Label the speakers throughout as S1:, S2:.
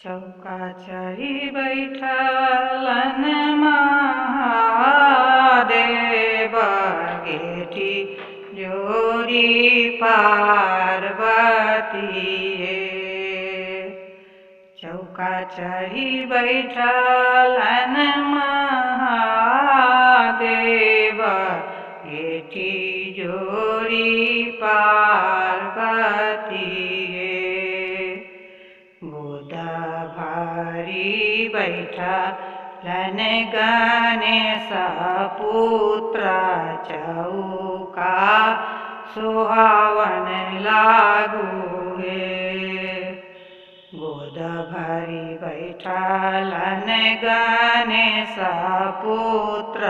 S1: चौका चढ़ी बैठलन महादेव गेठी जोरी पार्वती चौका चढ़ी बैठलन महादेव गेठी जोरी पार्वती गोदा भारी बैठलन गणेश पुत्र चौका सुहावन लागू गोद भरी बैठलन गणेश पुत्र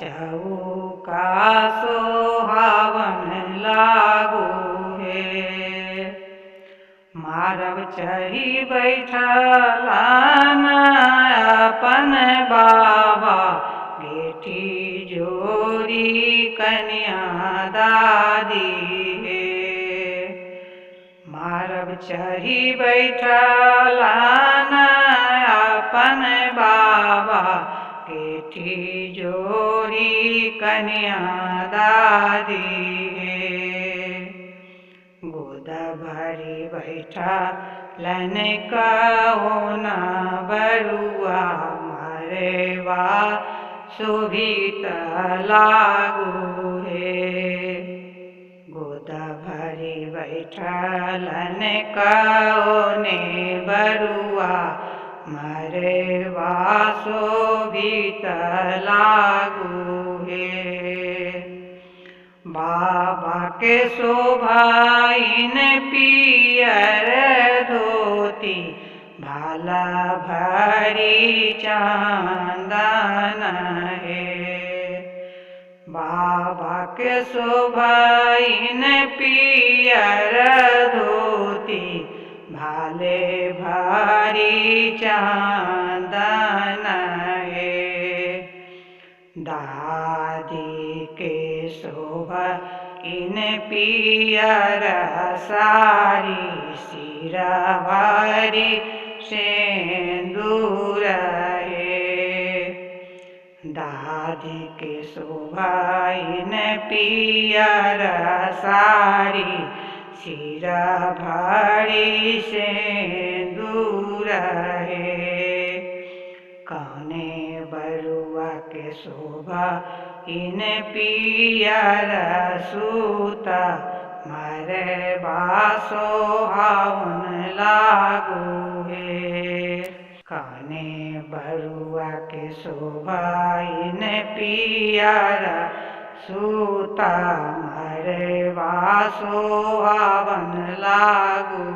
S1: चौका सुहावन लागू मारब चढ़ी बैठलन अपन बाबा गेठी जोरी कन्या दादी मारब चढ़ी बैठलन अपन बाबा गेठी जोरी कन्या दादी गोदा भरी बैठलन कौन बरुआ मरवा शोभित लागू गोदा भरी बैठलन कौने बरुआ मरवा शोभित लागू बाबा के शोभाइन पियर धोती भाला भरी चंदन बाबा के शोभाइन पियर धोती भाले भरी चंदन दादी के शोभा इन पियर सारी सिरा भरी सिंदूर दादी के शोभा इन पियर सारी सिरा भरी सिंदूर कौने बरुआ के शोभा इन पियर सूता मरवा सोहावन लागू कौने बरुआ के शोभा इन पियर सूता मरवा सोहावन लागू